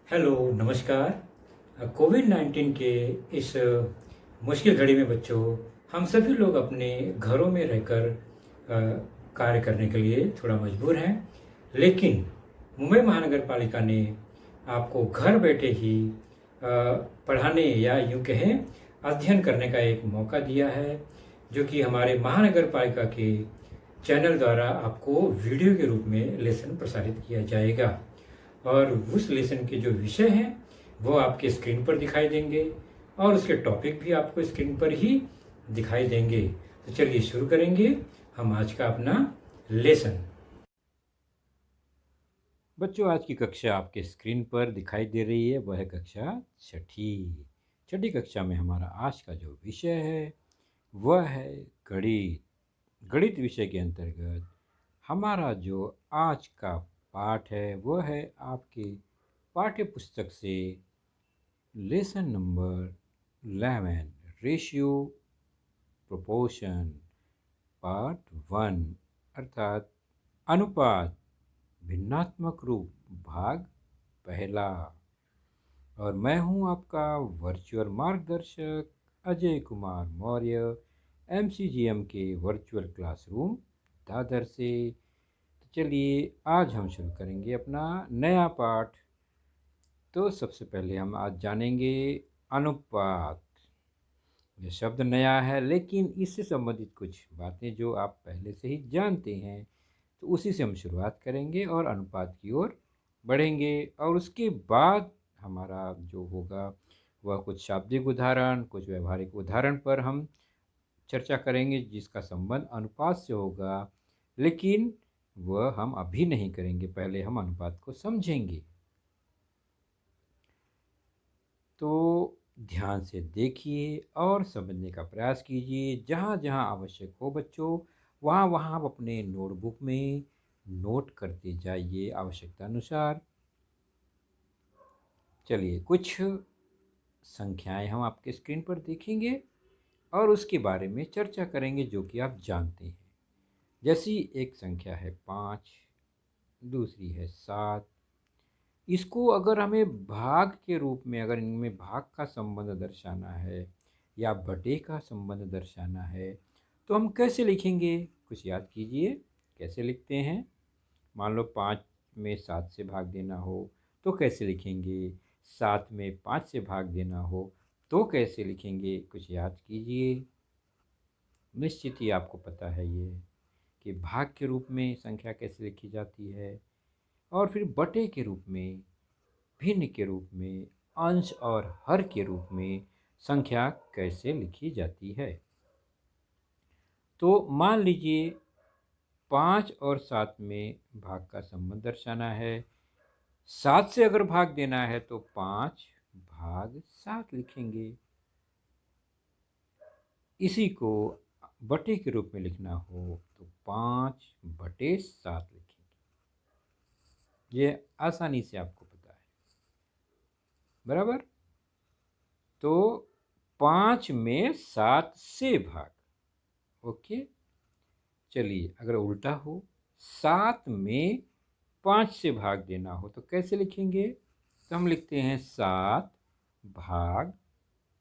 Hello, नमस्कार। कोविड-19 के इस मुश्किल घड़ी में बच्चों, हम सभी लोग अपने घरों में रहकर कार्य करने के लिए थोड़ा मजबूर हैं। लेकिन मुंबई महानगर पालिका ने आपको घर बैठे ही पढ़ाने या यूँ कहें अध्ययन करने का एक मौका दिया है, जो कि हमारे महानगर पालिका के चैनल द्वारा आपको वीडियो के रूप में लेसन प्रसारित किया जाएगा। और उस लेसन के जो विषय हैं वो आपके स्क्रीन पर दिखाई देंगे और उसके टॉपिक भी आपको स्क्रीन पर ही दिखाई देंगे। तो चलिए शुरू करेंगे हम आज का अपना लेसन। बच्चों, आज की कक्षा आपके स्क्रीन पर दिखाई दे रही है, वह है कक्षा छठी कक्षा में हमारा आज का जो विषय है वह है गणित। गणित विषय के अंतर्गत हमारा जो आज का पाठ है वह है आपके पाठ्य पुस्तक से lesson number 11 ratio proportion part 1 अर्थात अनुपात भिन्नात्मक रूप भाग पहला। और मैं हूं आपका वर्चुअल मार्गदर्शक अजय कुमार मौर्य, एमसीजीएम के वर्चुअल क्लासरूम दादर से। तो चलिए आज हम शुरू करेंगे अपना नया पाठ। तो सबसे पहले हम आज जानेंगे अनुपात। यह शब्द नया है, लेकिन इससे संबंधित कुछ बातें जो आप पहले से ही जानते हैं, तो उसी से हम शुरुआत करेंगे और अनुपात की ओर बढ़ेंगे। और उसके बाद हमारा जो होगा वह कुछ शाब्दिक उदाहरण, कुछ व्यवहारिक उदाहरण पर हम चर्चा करेंगे जिसका संबंध अनुपात से होगा, लेकिन वह हम अभी नहीं करेंगे, पहले हम अनुपात को समझेंगे। तो ध्यान से देखिए और समझने का प्रयास कीजिए। जहाँ जहाँ आवश्यक हो बच्चों, वहाँ वहाँ आप अपने नोटबुक में नोट करते जाइए आवश्यकता अनुसार। चलिए कुछ संख्याएं हम आपके स्क्रीन पर देखेंगे और उसके बारे में चर्चा करेंगे जो कि आप जानते हैं। जैसी एक संख्या है 5, दूसरी है 7। इसको अगर हमें भाग के रूप में, अगर इनमें भाग का संबंध दर्शाना है या बटे का संबंध दर्शाना है, तो हम कैसे लिखेंगे? कुछ याद कीजिए, कैसे लिखते हैं? मान लो 5 में 7 से भाग देना हो तो कैसे लिखेंगे? 7 में 5 से भाग देना हो तो कैसे लिखेंगे? कुछ याद कीजिए। निश्चित ही आपको पता है ये कि भाग के रूप में संख्या कैसे लिखी जाती है, और फिर बटे के रूप में, भिन्न के रूप में, अंश और हर के रूप में संख्या कैसे लिखी जाती है। तो मान लीजिए 5 और 7 में भाग का संबंध दर्शाना है। 7 से अगर भाग देना है तो 5 भाग 7 लिखेंगे। इसी को बटे के रूप में लिखना हो तो 5 बटे 7 लिखेंगे। ये आसानी से आपको पता है, बराबर। तो 5 में 7 से भाग, ओके। चलिए अगर उल्टा हो, 7 में 5 से भाग देना हो तो कैसे लिखेंगे? तो हम लिखते हैं 7 भाग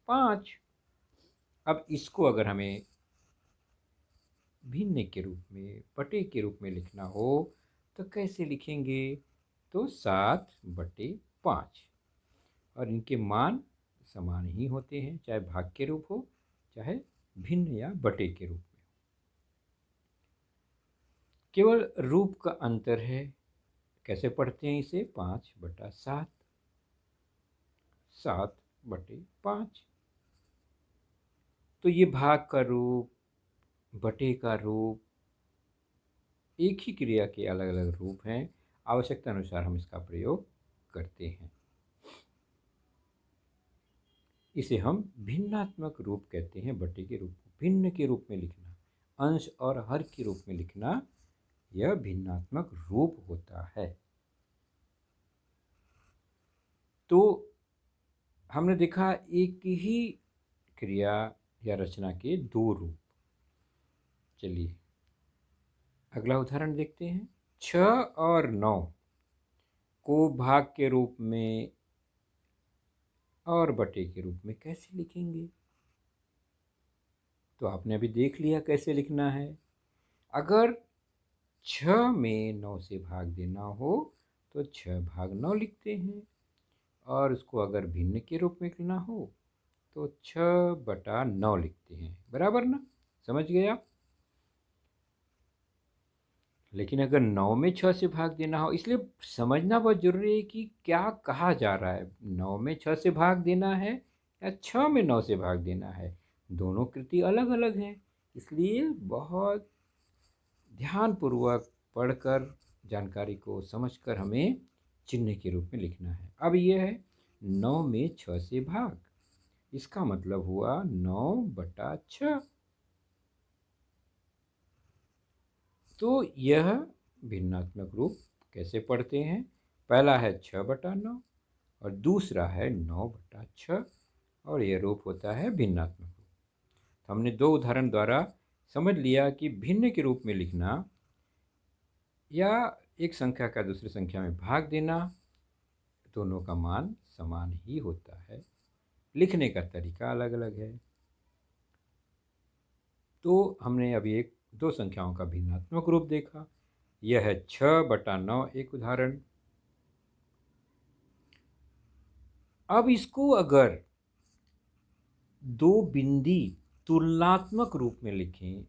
5। अब इसको अगर हमें भिन्न के रूप में, बटे के रूप में लिखना हो तो कैसे लिखेंगे? तो 7 बटे 5। और इनके मान समान ही होते हैं, चाहे भाग के रूप हो चाहे भिन्न या बटे के रूप में। केवल रूप का अंतर है। कैसे पढ़ते हैं इसे? 5 बटा 7, 7 बटे 5। तो ये भाग का रूप, बटे का रूप, एक ही क्रिया के अलग अलग रूप हैं। आवश्यकता अनुसार हम इसका प्रयोग करते हैं। इसे हम भिन्नात्मक रूप कहते हैं। बटे के रूप को भिन्न के रूप में लिखना, अंश और हर के रूप में लिखना, यह भिन्नात्मक रूप होता है। तो हमने देखा एक ही क्रिया या रचना के दो रूप। चलिए अगला उदाहरण देखते हैं। 6 और 9 को भाग के रूप में और बटे के रूप में कैसे लिखेंगे? तो आपने अभी देख लिया कैसे लिखना है। अगर 6 में 9 से भाग देना हो तो 6/9 लिखते हैं, और उसको अगर भिन्न के रूप में लिखना हो तो 6/9 लिखते हैं, बराबर ना? समझ गए आप? लेकिन अगर 9 में 6 से भाग देना हो, इसलिए समझना बहुत ज़रूरी है कि क्या कहा जा रहा है। 9 में 6 से भाग देना है या 6 में 9 से भाग देना है, दोनों कृति अलग अलग हैं। इसलिए बहुत ध्यानपूर्वक पढ़कर जानकारी को समझकर हमें चिन्ह के रूप में लिखना है। अब यह है 9 में 6 से भाग, इसका मतलब हुआ 9/6। तो यह भिन्नात्मक रूप कैसे पढ़ते हैं? पहला है 6/9 और दूसरा है 9/6, और यह रूप होता है भिन्नात्मक रूप। तो हमने 2 उदाहरण द्वारा समझ लिया कि भिन्न के रूप में लिखना या एक संख्या का दूसरी संख्या में भाग देना, दोनों का मान समान ही होता है, लिखने का तरीका अलग अलग है। तो हमने अभी 2 संख्याओं का भिन्नात्मक रूप देखा। यह है 6/9 एक उदाहरण। अब इसको अगर 2 बिंदी तुलनात्मक रूप में लिखें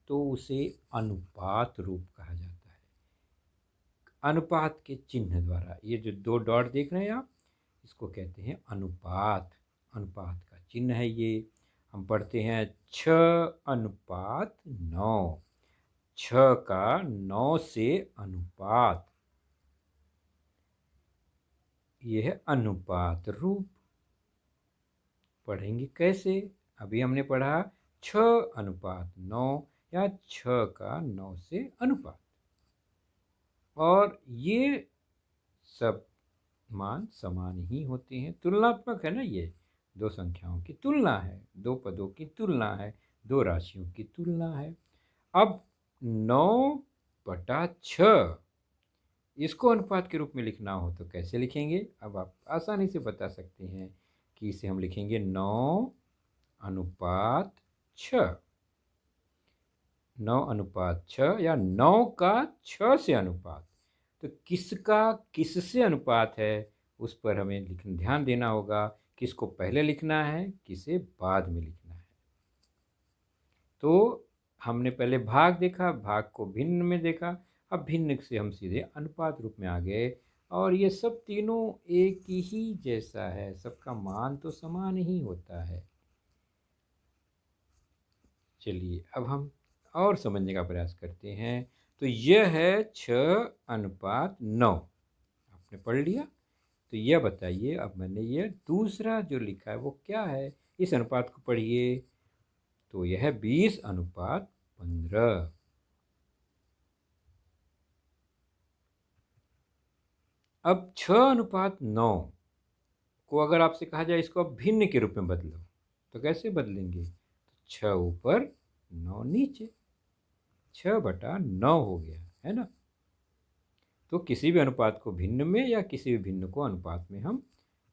तो उसे अनुपात रूप कहा जाता है। अनुपात के चिन्ह द्वारा, ये जो 2 डॉट देख रहे हैं आप, इसको कहते हैं अनुपात। अनुपात का चिन्ह है ये। हम पढ़ते हैं 6/9, 6 का 9 से अनुपात, यह है अनुपात रूप। पढ़ेंगे कैसे? अभी हमने पढ़ा 6/9 या 6 का 9 से अनुपात, और ये सब मान समान ही होते हैं। तुलनात्मक है ना, ये 2 संख्याओं की तुलना है, 2 पदों की तुलना है, 2 राशियों की तुलना है। अब 9/6 इसको अनुपात के रूप में लिखना हो तो कैसे लिखेंगे? अब आप आसानी से बता सकते हैं कि इसे हम लिखेंगे 9/6। 9/6 या 9 का 6 से अनुपात। तो किसका किससे अनुपात है, उस पर हमें ध्यान देना होगा। किसको पहले लिखना है, किसे बाद में लिखना है। तो हमने पहले भाग देखा, भाग को भिन्न में देखा, अब भिन्न से हम सीधे अनुपात रूप में आ गए, और ये सब तीनों एक ही जैसा है, सबका मान तो समान ही होता है। चलिए अब हम और समझने का प्रयास करते हैं। तो यह है 6/9, आपने पढ़ लिया। तो यह बताइए, अब मैंने ये दूसरा जो लिखा है वो क्या है? इस अनुपात को पढ़िए। तो यह है 20/15। अब 6/9 को अगर आपसे कहा जाए इसको अब भिन्न के रूप में बदलो, तो कैसे बदलेंगे? तो 6 ऊपर 9 नीचे, 6/9 हो गया, है ना? तो किसी भी अनुपात को भिन्न में या किसी भी भिन्न को अनुपात में हम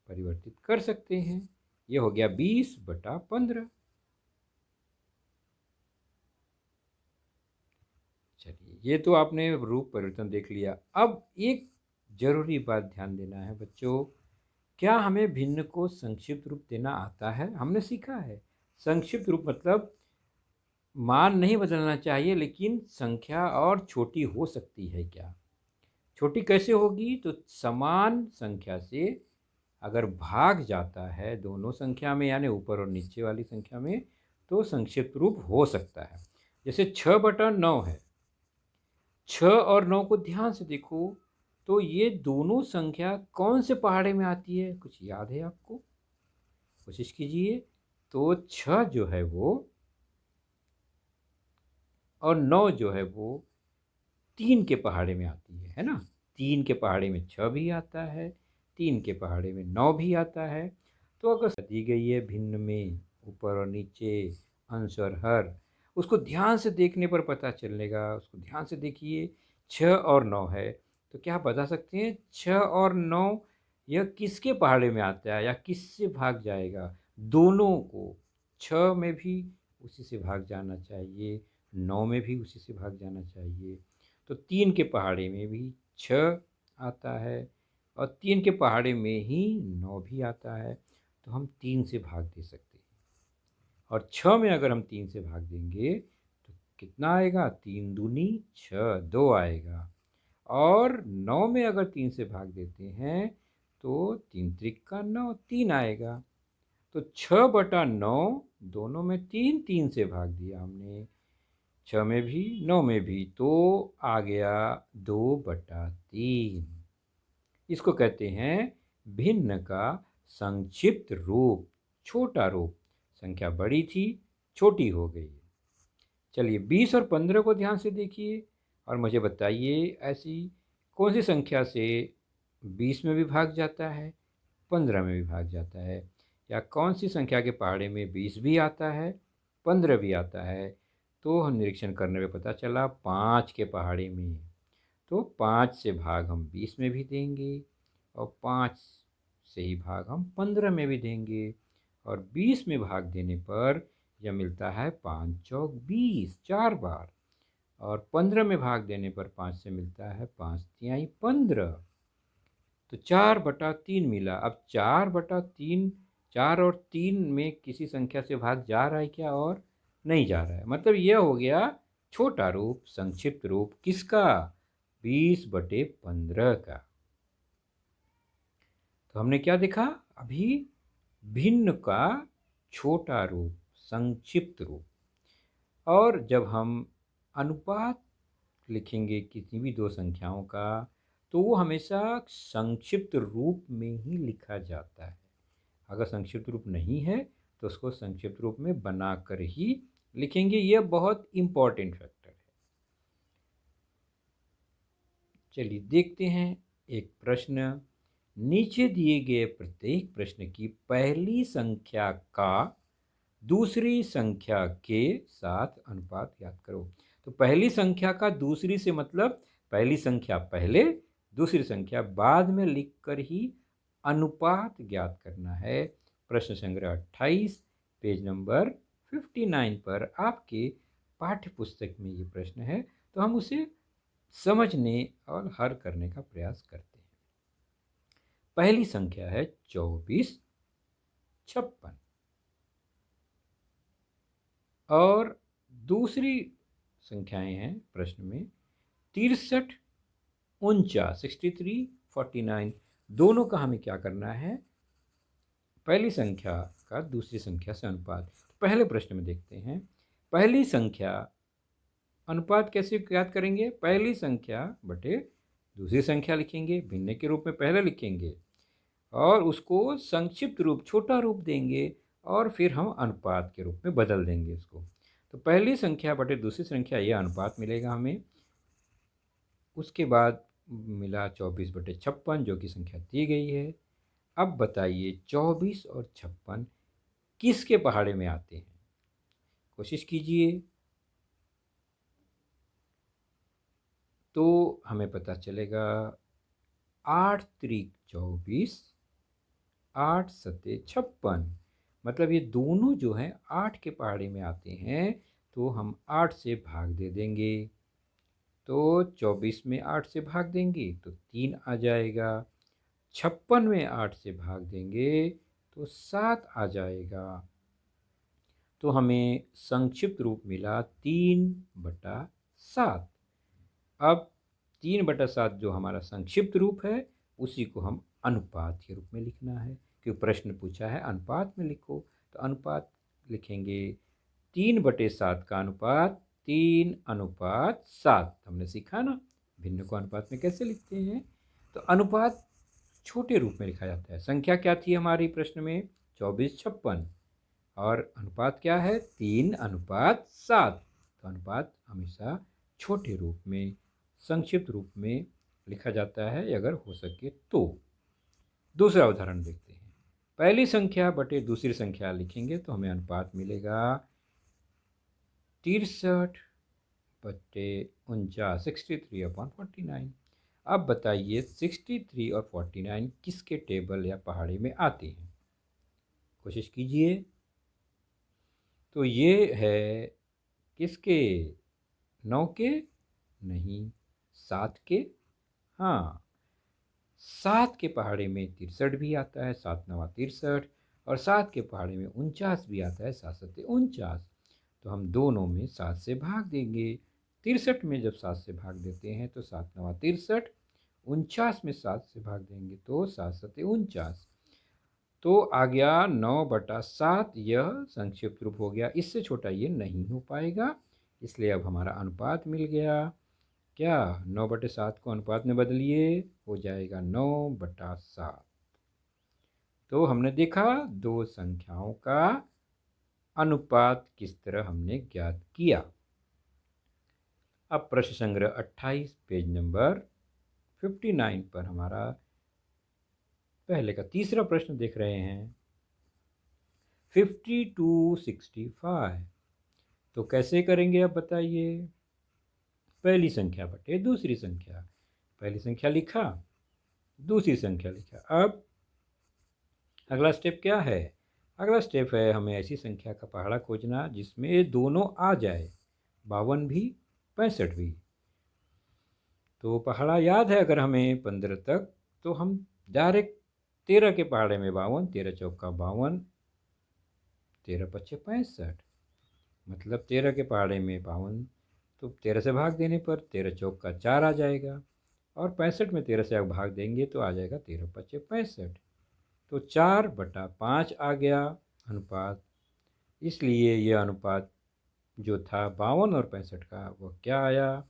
परिवर्तित कर सकते हैं। ये हो गया 20/15। चलिए, ये तो आपने रूप परिवर्तन देख लिया। अब एक जरूरी बात ध्यान देना है बच्चों, क्या हमें भिन्न को संक्षिप्त रूप देना आता है? हमने सीखा है संक्षिप्त रूप मतलब मान नहीं बदलना चाहिए, लेकिन संख्या और छोटी हो सकती है क्या? छोटी कैसे होगी? तो समान संख्या से अगर भाग जाता है दोनों संख्या में, यानी ऊपर और नीचे वाली संख्या में, तो संक्षिप्त रूप हो सकता है। जैसे 6/9 है, 6 और 9 को ध्यान से देखो, तो ये दोनों संख्या कौन से पहाड़े में आती है? कुछ याद है आपको? कोशिश कीजिए। तो 6 जो है वो और 9 जो है वो 3 के पहाड़े में आती है ना? 3 के पहाड़े में 6 भी आता है, 3 के पहाड़े में 9 भी आता है। तो अगर दी गई है भिन्न में ऊपर और नीचे, अंश और हर, उसको ध्यान से देखने पर पता चलेगा। उसको ध्यान से देखिए, 6 और 9 है, तो क्या आप बता सकते हैं 6 और 9 यह किसके पहाड़े में आता है या किससे भाग जाएगा? दोनों को। 6 में भी उसी से भाग जाना चाहिए, 9 में भी उसी से भाग जाना चाहिए। तो 3 के पहाड़े में भी 6 आता है और 3 के पहाड़े में ही 9 भी आता है, तो हम 3 से भाग दे सकते हैं। और 6 में अगर हम 3 से भाग देंगे तो कितना आएगा? 3 दूनी 6, 2 आएगा। और 9 में अगर 3 से भाग देते हैं तो 3 त्रिका 9, 3 आएगा। तो 6/9 दोनों में 3, 3 से भाग दिया हमने, 6 में भी 9 में भी, तो आ गया 2/3। इसको कहते हैं भिन्न का संक्षिप्त रूप, छोटा रूप। संख्या बड़ी थी, छोटी हो गई। चलिए 20 और 15 को ध्यान से देखिए और मुझे बताइए ऐसी कौन सी संख्या से 20 में भी भाग जाता है, 15 में भी भाग जाता है, या कौन सी संख्या के पहाड़े में 20 भी आता है, 15 भी आता है। तो हम निरीक्षण करने में पता चला 5 के पहाड़े में, तो 5 से भाग हम 20 में भी देंगे और 5 से ही भाग हम 15 में भी देंगे। और 20 में भाग देने पर यह मिलता है 5 चौक 20, 4 बार। और 15 में भाग देने पर 5 से मिलता है 5 तिहाई 15, तो 4/3 मिला। अब 4/3, 4 और 3 में किसी संख्या से भाग जा रहा है क्या? और नहीं जा रहा है। मतलब यह हो गया छोटा रूप, संक्षिप्त रूप किसका? 20/15 का। तो हमने क्या देखा अभी? भिन्न का छोटा रूप, संक्षिप्त रूप। और जब हम अनुपात लिखेंगे किसी भी दो संख्याओं का, तो वो हमेशा संक्षिप्त रूप में ही लिखा जाता है। अगर संक्षिप्त रूप नहीं है तो उसको संक्षिप्त रूप में बनाकर ही लिखेंगे। यह बहुत इम्पोर्टेंट फैक्टर है। चलिए देखते हैं एक प्रश्न। नीचे दिए गए प्रत्येक प्रश्न की पहली संख्या का दूसरी संख्या के साथ अनुपात ज्ञात करो। तो पहली संख्या का दूसरी से मतलब पहली संख्या पहले, दूसरी संख्या बाद में लिखकर ही अनुपात ज्ञात करना है। प्रश्न संग्रह 28 पेज नंबर 59 पर आपके पाठ्य पुस्तक में ये प्रश्न है, तो हम उसे समझने और हल करने का प्रयास करते हैं। पहली संख्या है 24, 56 और दूसरी संख्याएं हैं प्रश्न में 63, 49, 63, 49। दोनों का हमें क्या करना है? पहली संख्या का दूसरी संख्या से अनुपात। पहले प्रश्न में देखते हैं, पहली संख्या अनुपात कैसे ज्ञात करेंगे? पहली संख्या बटे दूसरी संख्या लिखेंगे, भिन्न के रूप में पहले लिखेंगे और उसको संक्षिप्त रूप, छोटा रूप देंगे और फिर हम अनुपात के रूप में बदल देंगे इसको। तो पहली संख्या बटे दूसरी संख्या, यह अनुपात मिलेगा हमें। उसके बाद मिला 24/56 जो कि संख्या दी गई है। अब बताइए 24 और 56 किसके पहाड़े में आते हैं? कोशिश कीजिए। तो हमें पता चलेगा 8 त्रिक 24, 8 सते 56। मतलब ये दोनों जो हैं 8 के पहाड़े में आते हैं, तो हम 8 से भाग दे देंगे। तो 24 में 8 से भाग देंगे तो 3 आ जाएगा। 56 में 8 से भाग देंगे तो 7 आ जाएगा। तो हमें संक्षिप्त रूप मिला 3/7। अब 3/7 जो हमारा संक्षिप्त रूप है उसी को हम अनुपात के रूप में लिखना है, क्योंकि प्रश्न पूछा है अनुपात में लिखो। तो अनुपात लिखेंगे 3/7 का अनुपात 3/7। हमने सीखा ना भिन्न को अनुपात में कैसे लिखते हैं। तो अनुपात छोटे रूप में लिखा जाता है। संख्या क्या थी हमारी प्रश्न में? 24, 56 और अनुपात क्या है? 3/7। तो अनुपात हमेशा छोटे रूप में, संक्षिप्त रूप में लिखा जाता है अगर हो सके तो। दूसरा उदाहरण देखते हैं। पहली संख्या बटे दूसरी संख्या लिखेंगे तो हमें अनुपात मिलेगा 63/49, 63/49। अब बताइए 63 और 49 किसके टेबल या पहाड़ी में आते हैं? कोशिश कीजिए। तो ये है किसके? 9 के? नहीं, 7 के। हाँ, 7 के पहाड़े में 63 भी आता है, 7 नवा 63, और 7 के पहाड़े में 49 भी आता है, 7 सत्ते 49। तो हम दोनों में 7 से भाग देंगे। 63 में जब 7 से भाग देते हैं तो 7 नवा 63, 49 में 7 से भाग देंगे तो 7 सत्ते 49। तो आ गया 9/7, यह संक्षिप्त रूप हो गया। इससे छोटा ये नहीं हो पाएगा, इसलिए अब हमारा अनुपात मिल गया। क्या 9/7 को अनुपात में बदलिए, हो जाएगा 9/7। तो हमने देखा दो संख्याओं का अनुपात किस तरह हमने ज्ञात किया। अब प्रश्न संग्रह 28 पेज नंबर 59 पर हमारा पहले का तीसरा प्रश्न देख रहे हैं। 50 to 65 तो कैसे करेंगे अब बताइए। पहली संख्या बटे दूसरी संख्या, पहली संख्या लिखा, दूसरी संख्या लिखा। अब अगला स्टेप क्या है? अगला स्टेप है हमें ऐसी संख्या का पहाड़ा खोजना जिसमें दोनों आ जाए, 52 भी 65 भी। तो पहाड़ा याद है अगर हमें 15 तक, तो हम डायरेक्ट 13 के पहाड़े में 52, 13 चौका 52, 13 पच्चे 65, मतलब 13 के पहाड़े में 52, तो 13 से भाग देने पर 13 चौका 4 आ जाएगा, और 65 में 13 से आप भाग देंगे तो आ जाएगा 13 पच्चे 65। तो 4/5 आ गया अनुपात। इसलिए यह अनुपात जो था 52 और 65 का, वह क्या आया?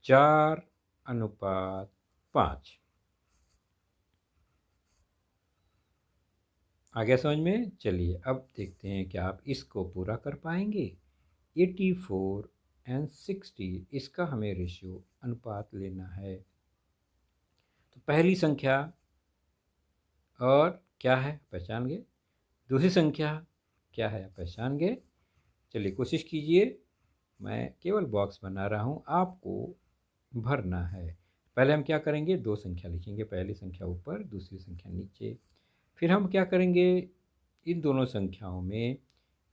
4/5। आ गया समझ में? चलिए अब देखते हैं क्या आप इसको पूरा कर पाएंगे। 84 एंड 60, इसका हमें रेशियो अनुपात लेना है। तो पहली संख्या और क्या है पहचान गए, दूसरी संख्या क्या है पहचान गए। चलिए कोशिश कीजिए, मैं केवल बॉक्स बना रहा हूँ, आपको भरना है। पहले हम क्या करेंगे, दो संख्या लिखेंगे, पहली संख्या ऊपर दूसरी संख्या नीचे। फिर हम क्या करेंगे, इन दोनों संख्याओं में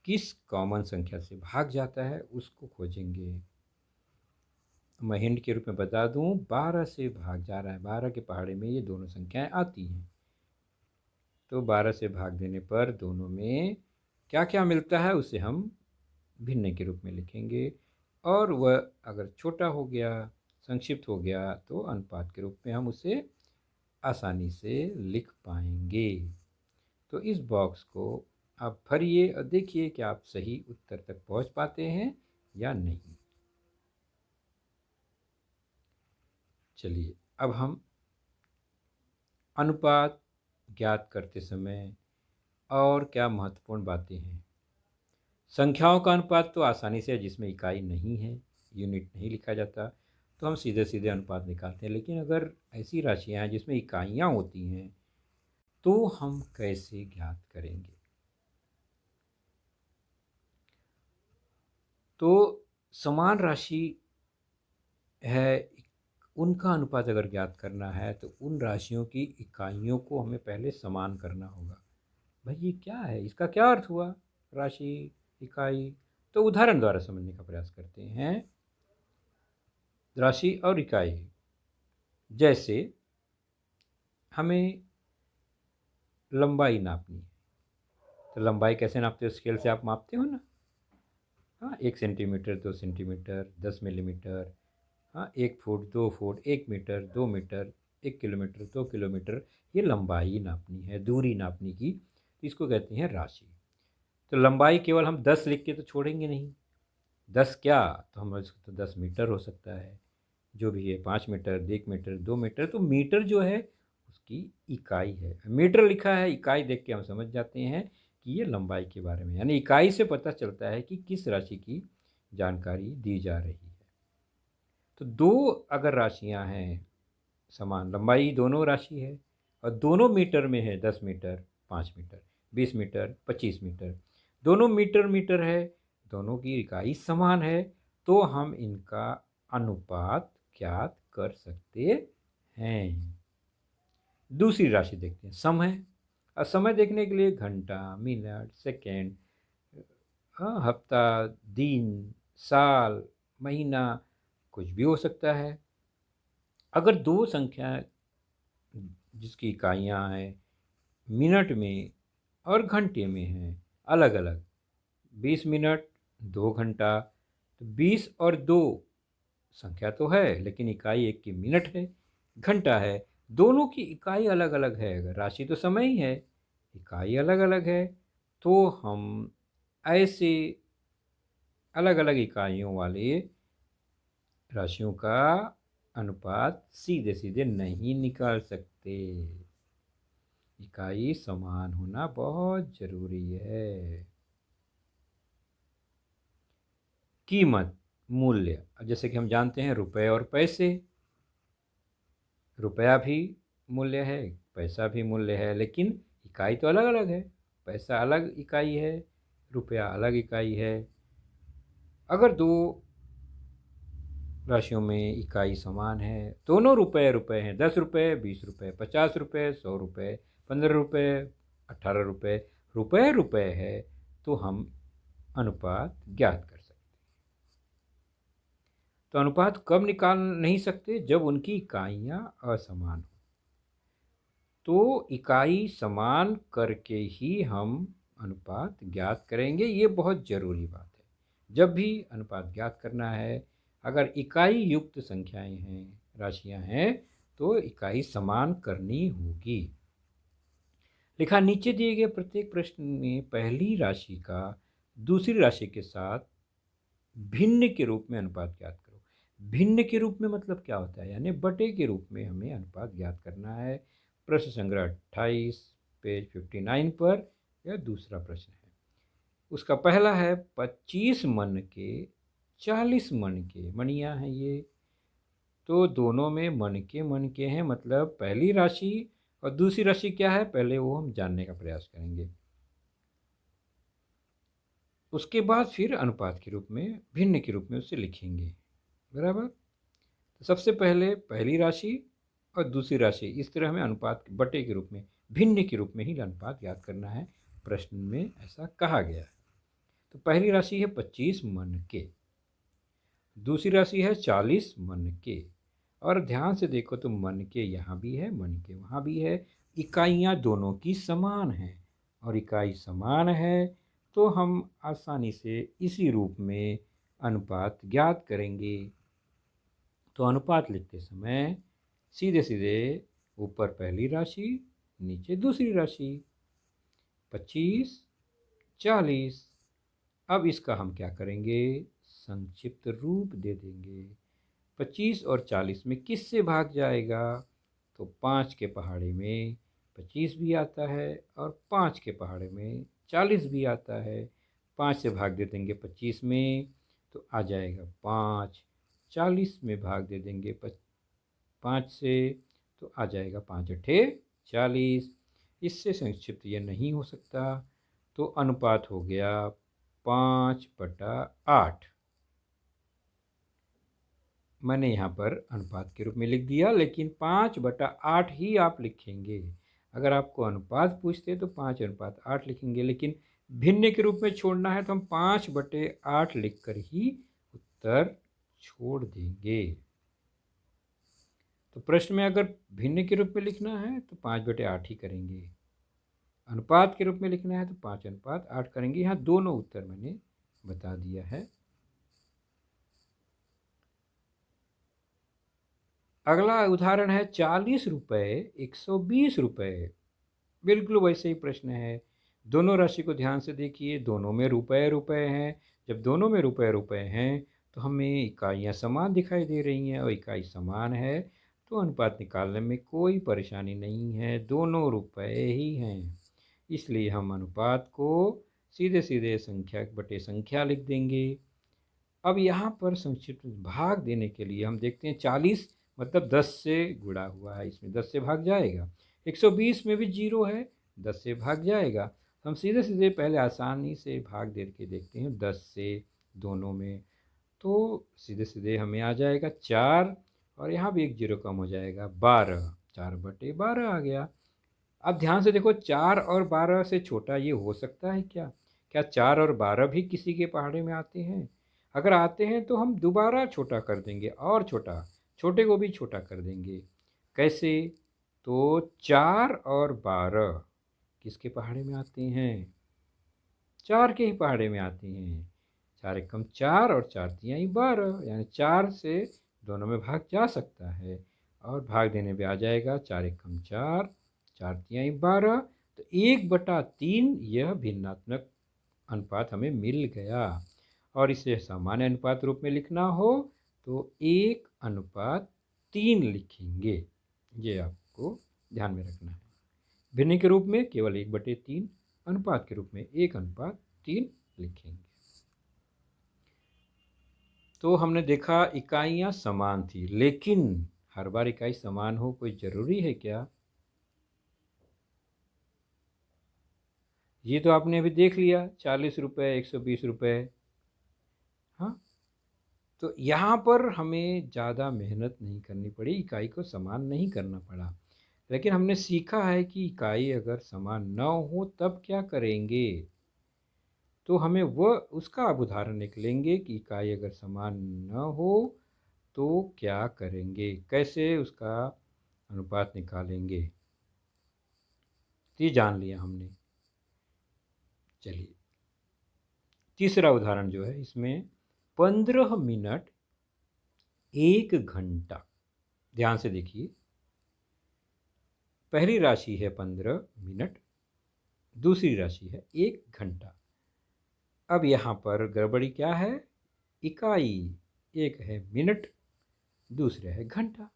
किस कॉमन संख्या से भाग जाता है उसको खोजेंगे। मैं हिंट के रूप में बता दूं, 12 से भाग जा रहा है, 12 के पहाड़े में ये दोनों संख्याएं आती हैं। तो 12 से भाग देने पर दोनों में क्या क्या मिलता है उसे हम भिन्न के रूप में लिखेंगे, और वह अगर छोटा हो गया, संक्षिप्त हो गया, तो अनुपात के रूप में हम उसे आसानी से लिख पाएंगे। तो इस बॉक्स को आप भरिए और देखिए कि आप सही उत्तर तक पहुंच पाते हैं या नहीं। चलिए अब हम अनुपात ज्ञात करते समय और क्या महत्वपूर्ण बातें हैं। संख्याओं का अनुपात तो आसानी से, जिसमें इकाई नहीं है, यूनिट नहीं लिखा जाता, तो हम सीधे सीधे अनुपात निकालते हैं। लेकिन अगर ऐसी राशियां हैं जिसमें इकाइयां होती हैं तो हम कैसे ज्ञात करेंगे। तो समान राशि है, उनका अनुपात अगर ज्ञात करना है तो उन राशियों की इकाइयों को हमें पहले समान करना होगा। भाई ये क्या है, इसका क्या अर्थ हुआ, राशि इकाई? तो उदाहरण द्वारा समझने का प्रयास करते हैं। राशि और इकाई, जैसे हमें लंबाई नापनी है, तो लंबाई कैसे नापते हो, स्केल से आप मापते हो ना। हाँ, 1 सेंटीमीटर, 2 सेंटीमीटर, 10 मिलीमीटर, हाँ, 1 foot, 2 foot, 1 metre, 2 metre, 1 kilometre, 2 kilometre, ये लंबाई नापनी है, दूरी नापनी की, तो इसको कहते हैं राशि। तो लंबाई केवल हम 10 लिख के तो छोड़ेंगे नहीं, 10 क्या, तो हम इसको तो 10 मीटर हो सकता है, जो भी है, 5 मीटर, 1 मीटर, 2 मीटर। तो मीटर जो है उसकी इकाई है। मीटर लिखा है, इकाई देख के हम समझ जाते हैं कि ये लंबाई के बारे में, यानी इकाई से पता चलता है कि किस राशि की जानकारी दी जा रही है। तो दो अगर राशियां हैं, समान लंबाई दोनों राशि है, और दोनों मीटर में है, 10 मीटर 5 मीटर, 20 मीटर 25 मीटर, दोनों मीटर मीटर है, दोनों की इकाई समान है, तो हम इनका अनुपात ज्ञात कर सकते हैं। दूसरी राशि देखते हैं, समय। और समय देखने के लिए घंटा, मिनट, सेकेंड, हफ्ता, दिन, साल, महीना, कुछ भी हो सकता है। अगर दो संख्या जिसकी इकाइयाँ हैं मिनट में और घंटे में हैं अलग अलग, 20 मिनट 2 घंटा, तो 20 और 2 संख्या तो है लेकिन इकाई एक की मिनट है, घंटा है। दोनों की इकाई अलग अलग है, अगर राशि तो समय ही है, इकाई अलग अलग है, तो हम ऐसे अलग अलग इकाइयों वाले राशियों का अनुपात सीधे सीधे नहीं निकाल सकते। इकाई समान होना बहुत जरूरी है। कीमत, मूल्य, जैसे कि हम जानते हैं रुपए और पैसे, रुपया भी मूल्य है, पैसा भी मूल्य है, लेकिन इकाई तो अलग अलग है। पैसा अलग इकाई है, रुपया अलग इकाई है। अगर दो राशियों में इकाई समान है, दोनों रुपए रुपए हैं, 10 रुपये 20 रुपये 50 रुपये 100 रुपये 15 रुपये 18 रुपये, रुपये रुपये है, तो हम अनुपात ज्ञात कर सकते। तो अनुपात कब निकाल नहीं सकते? जब उनकी इकाइयाँ असमान हो। तो इकाई समान करके ही हम अनुपात ज्ञात करेंगे, ये बहुत ज़रूरी बात है। जब भी अनुपात ज्ञात करना है, अगर इकाई युक्त संख्याएं हैं, राशियां हैं, तो इकाई समान करनी होगी। लिखा नीचे दिए गए प्रत्येक प्रश्न में पहली राशि का दूसरी राशि के साथ भिन्न के रूप में अनुपात ज्ञात करो। भिन्न के रूप में मतलब क्या होता है? यानी बटे के रूप में हमें अनुपात ज्ञात करना है। प्रश्न संग्रह 28 पेज 59 पर यह दूसरा प्रश्न है। उसका पहला है 25 मन के 40 मन के, मणियाँ हैं ये, तो दोनों में मन के हैं, मतलब पहली राशि और दूसरी राशि क्या है पहले वो हम जानने का प्रयास करेंगे। उसके बाद फिर अनुपात के रूप में, भिन्न के रूप में उसे लिखेंगे, बराबर। तो सबसे पहले पहली राशि और दूसरी राशि, इस तरह हमें अनुपात बटे के रूप में, भिन्न के रूप में ही अनुपात याद करना है। प्रश्न में ऐसा कहा गया है। तो पहली राशि है 25 मन के, दूसरी राशि है 40 मन के। और ध्यान से देखो तो मन के यहाँ भी है, मन के वहाँ भी है। इकाइयाँ दोनों की समान हैं, और इकाई समान है तो हम आसानी से इसी रूप में अनुपात ज्ञात करेंगे। तो अनुपात लिखते समय सीधे सीधे ऊपर पहली राशि नीचे दूसरी राशि, 25 40। अब इसका हम क्या करेंगे? संक्षिप्त रूप दे देंगे। 25 और 40 में किससे भाग जाएगा? तो 5 के पहाड़े में 25 भी आता है और 5 के पहाड़े में 40 भी आता है। 5 से भाग दे देंगे 25 में तो आ जाएगा 5, 40 में भाग दे देंगे 5 से तो आ जाएगा 5 अठे 40। इससे संक्षिप्त यह नहीं हो सकता। तो अनुपात हो गया 5/8। मैंने यहाँ पर अनुपात के रूप में लिख दिया, लेकिन 5/8 ही आप लिखेंगे। अगर आपको अनुपात पूछते तो 5/8 लिखेंगे, लेकिन भिन्न के रूप में छोड़ना है तो हम 5/8 लिख कर ही उत्तर छोड़ देंगे। तो प्रश्न में अगर भिन्न के रूप में लिखना है तो 5/8 ही करेंगे, अनुपात के रूप में लिखना है तो 5/8 करेंगे। यहाँ दोनों उत्तर मैंने बता दिया है। अगला उदाहरण है 40 रुपये 120 रुपये। बिल्कुल वैसे ही प्रश्न है। दोनों राशि को ध्यान से देखिए, दोनों में रुपये रुपये हैं। जब दोनों में रुपये रुपये हैं तो हमें इकाइयाँ समान दिखाई दे रही हैं, और इकाई समान है तो अनुपात निकालने में कोई परेशानी नहीं है, दोनों रुपये ही हैं। इसलिए हम अनुपात को सीधे सीधे संख्या बटे संख्या लिख देंगे। अब यहाँ पर संक्षिप्त भाग देने के लिए हम देखते हैं 40 मतलब 10 से गुणा हुआ है, इसमें 10 से भाग जाएगा। 120 में भी 0 है, 10 से भाग जाएगा। हम सीधे सीधे पहले आसानी से भाग दे के देखते हैं 10 से दोनों में, तो सीधे सीधे हमें आ जाएगा 4 और यहाँ भी एक जीरो कम हो जाएगा, 12, 4/12 आ गया। अब ध्यान से देखो, 4 और 12 से छोटा ये हो सकता है क्या? क्या 4 और 12 भी किसी के पहाड़े में आते हैं? अगर आते हैं तो हम दोबारा छोटा कर देंगे, और छोटा, छोटे को भी छोटा कर देंगे। कैसे? तो 4 और 12 किसके पहाड़े में आते हैं? 4 के ही पहाड़े में आते हैं। 4 एकम 4 और 4 तिहाई 12, यानी 4 से दोनों में भाग जा सकता है, और भाग देने पे आ जाएगा 4 एकम 4, 4 तिहाई 12। तो 1/3 यह भिन्नात्मक अनुपात हमें मिल गया। और इसे सामान्य अनुपात रूप में लिखना हो तो 1/3 लिखेंगे। ये आपको ध्यान में रखना है। भिन्न के रूप में केवल 1/3, अनुपात के रूप में 1/3 लिखेंगे। तो हमने देखा इकाइयाँ समान थी, लेकिन हर बार इकाई समान हो कोई ज़रूरी है क्या? ये तो आपने अभी देख लिया, 40 रुपये, 120 रुपये। हाँ, तो यहाँ पर हमें ज़्यादा मेहनत नहीं करनी पड़ी, इकाई को समान नहीं करना पड़ा। लेकिन हमने सीखा है कि इकाई अगर समान न हो तब क्या करेंगे। तो हमें वह उसका अब उदाहरण निकलेंगे कि इकाई अगर समान न हो तो क्या करेंगे, कैसे उसका अनुपात निकालेंगे। ये जान लिया हमने। चलिए, तीसरा उदाहरण जो है, इसमें 15 मिनट 1 घंटा। ध्यान से देखिए, पहली राशि है 15 मिनट, दूसरी राशि है 1 घंटा। अब यहाँ पर गड़बड़ी क्या है? इकाई, एक है मिनट, दूसरा है घंटा।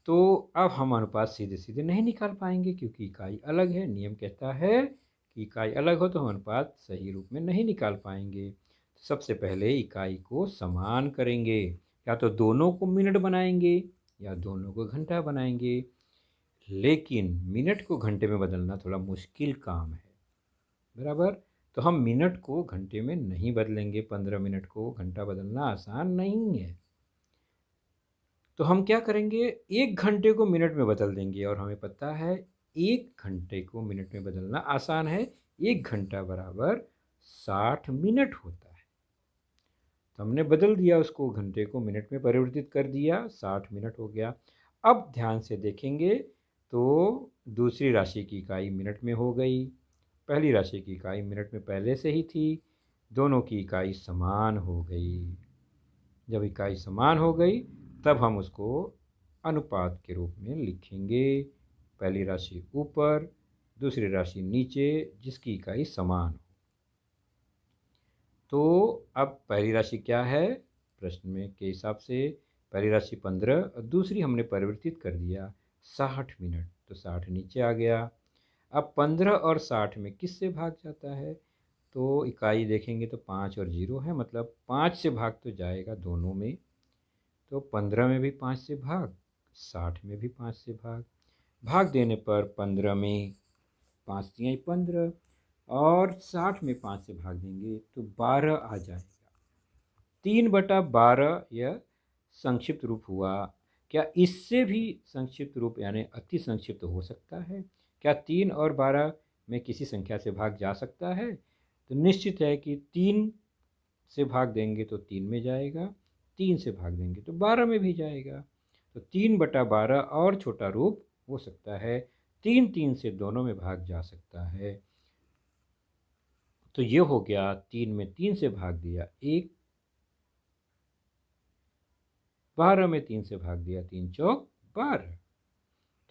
तो अब हम अनुपात सीधे सीधे नहीं निकाल पाएंगे, क्योंकि इकाई अलग है। नियम कहता है कि इकाई अलग हो तो हम अनुपात सही रूप में नहीं निकाल पाएंगे। तो सबसे पहले इकाई को समान करेंगे, या तो दोनों को मिनट बनाएंगे या दोनों को घंटा बनाएंगे। लेकिन मिनट को घंटे में बदलना थोड़ा मुश्किल काम है, बराबर। तो हम मिनट को घंटे में नहीं बदलेंगे, 15 मिनट को घंटा बदलना आसान नहीं है। तो हम क्या करेंगे, 1 घंटे को मिनट में बदल देंगे, और हमें पता है 1 घंटे को मिनट में बदलना आसान है। 1 घंटा बराबर 60 मिनट होता है। तो हमने बदल दिया, उसको घंटे को मिनट में परिवर्तित कर दिया, 60 मिनट हो गया। अब ध्यान से देखेंगे तो दूसरी राशि की इकाई मिनट में हो गई, पहली राशि की इकाई मिनट में पहले से ही थी, दोनों की इकाई समान हो गई। जब इकाई समान हो गई तब हम उसको अनुपात के रूप में लिखेंगे, पहली राशि ऊपर, दूसरी राशि नीचे, जिसकी इकाई समान हो। तो अब पहली राशि क्या है? प्रश्न में के हिसाब से पहली राशि 15 और दूसरी हमने परिवर्तित कर दिया 60 मिनट, तो 60 नीचे आ गया। अब 15 और 60 में किससे भाग जाता है? तो इकाई देखेंगे तो 5 और 0 है, मतलब 5 से भाग तो जाएगा दोनों में। तो 15 में भी 5 से भाग, 60 में भी 5 से भाग। भाग देने पर 15 में 5 तिहाई 15, और 60 में 5 से भाग देंगे तो 12 आ जाएगा। 3/12 यह संक्षिप्त रूप हुआ। क्या इससे भी संक्षिप्त रूप यानी अति संक्षिप्त हो सकता है? क्या 3 और 12 में किसी संख्या से भाग जा सकता है? तो निश्चित है कि 3 से भाग देंगे तो 3 में जाएगा, 3 से भाग देंगे तो 12 में भी जाएगा। तो 3/12 और छोटा रूप हो सकता है, 3 से दोनों में भाग जा सकता है। तो ये हो गया, 3 में 3 से भाग दिया 1, 12 में 3 से भाग दिया 3 चौक 12।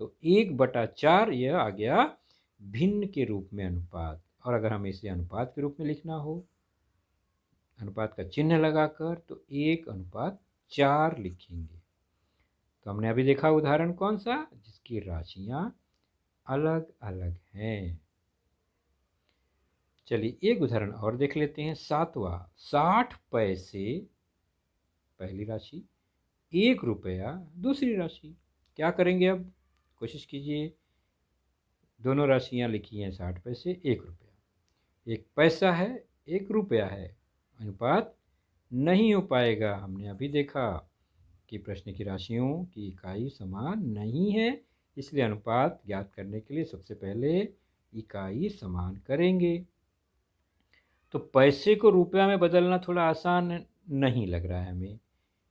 तो 1/4 यह आ गया भिन्न के रूप में अनुपात। और अगर हमें इसे अनुपात के रूप में लिखना हो, अनुपात का चिन्ह लगाकर, तो 1/4 लिखेंगे। तो हमने अभी देखा उदाहरण कौन सा, जिसकी राशियां अलग अलग हैं। चलिए एक उदाहरण और देख लेते हैं, 7वां, 60 पैसे पहली राशि, 1 रुपया दूसरी राशि। क्या करेंगे अब? कोशिश कीजिए। दोनों राशियां लिखी हैं, 60 पैसे 1 रुपया। 1 पैसा है, 1 रुपया है, अनुपात नहीं हो पाएगा, हमने अभी देखा। कि प्रश्न की राशियों की इकाई समान नहीं है, इसलिए अनुपात ज्ञात करने के लिए सबसे पहले इकाई समान करेंगे। तो पैसे को रुपया में बदलना थोड़ा आसान नहीं लग रहा है हमें,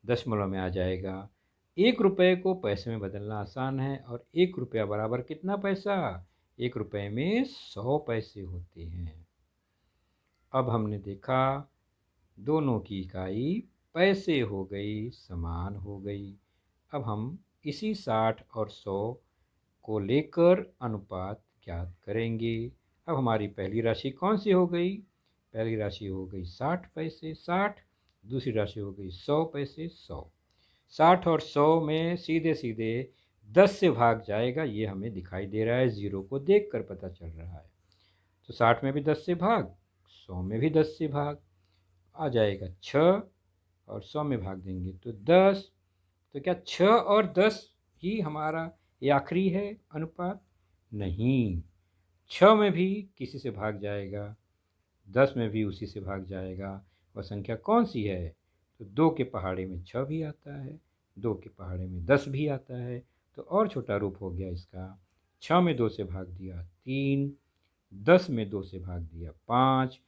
दशमलव में आ जाएगा। 1 रुपये को पैसे में बदलना आसान है और 1 रुपया बराबर कितना पैसा? 1 रुपये में 100 पैसे होते हैं। अब हमने देखा दोनों की इकाई पैसे हो गई, समान हो गई। अब हम इसी 60 और 100 को लेकर अनुपात ज्ञात करेंगे। अब हमारी पहली राशि कौन सी हो गई? पहली राशि हो गई 60 पैसे 60, दूसरी राशि हो गई 100 पैसे 100। 60 और 100 में सीधे सीधे 10 से भाग जाएगा, ये हमें दिखाई दे रहा है, ज़ीरो को देखकर पता चल रहा है। तो 60 में भी 10 से भाग, 100 में भी 10 से भाग, आ जाएगा 6 और 100 में भाग देंगे तो 10। तो क्या 6 और 10 ही हमारा ये आखिरी है अनुपात? नहीं, 6 में भी किसी से भाग जाएगा, 10 में भी उसी से भाग जाएगा। वह संख्या कौन सी है? तो 2 के पहाड़े में 6 भी आता है, 2 के पहाड़े में 10 भी आता है। तो और छोटा रूप हो गया इसका, 6 में 2 से भाग दिया 3, 10 में 2 से भाग दिया 5,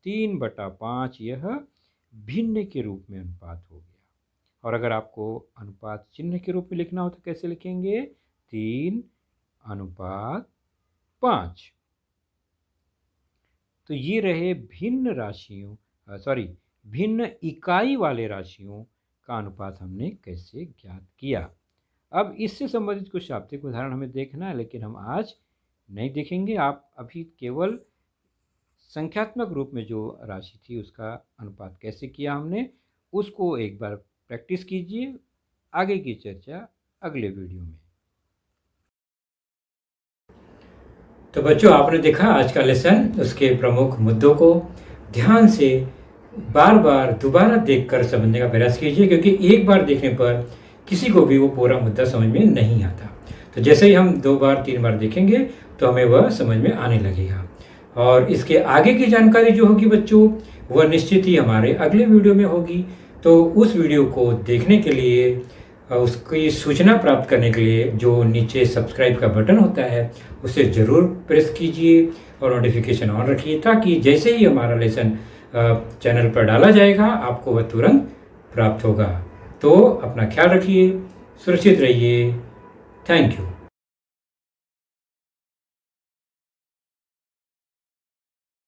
3/5 यह भिन्न के रूप में अनुपात हो गया। और अगर आपको अनुपात चिन्ह के रूप में लिखना हो तो कैसे लिखेंगे? 3:5। तो ये रहे भिन्न राशियों भिन्न इकाई वाले राशियों का अनुपात हमने कैसे ज्ञात किया। अब इससे संबंधित कुछ शाब्दिक उदाहरण हमें देखना है, लेकिन हम आज नहीं देखेंगे। आप अभी केवल संख्यात्मक रूप में जो राशि थी उसका अनुपात कैसे किया हमने, उसको एक बार प्रैक्टिस कीजिए। आगे की चर्चा अगले वीडियो में। तो बच्चों, आपने देखा आज का लेसन, उसके प्रमुख मुद्दों को ध्यान से बार बार दोबारा देखकर समझने का प्रयास कीजिए, क्योंकि एक बार देखने पर किसी को भी वो पूरा मुद्दा समझ में नहीं आता। तो जैसे ही हम 2 बार 3 बार देखेंगे तो हमें वह समझ में आने लगेगा। और इसके आगे की जानकारी जो होगी बच्चों, वह निश्चित ही हमारे अगले वीडियो में होगी। तो उस वीडियो को देखने के लिए, उसकी सूचना प्राप्त करने के लिए जो नीचे सब्सक्राइब का बटन होता है उसे ज़रूर प्रेस कीजिए और नोटिफिकेशन ऑन रखिए, ताकि जैसे ही हमारा लेसन चैनल पर डाला जाएगा आपको वह तुरंत प्राप्त होगा। तो अपना ख्याल रखिए, सुरक्षित रहिए। Thank you.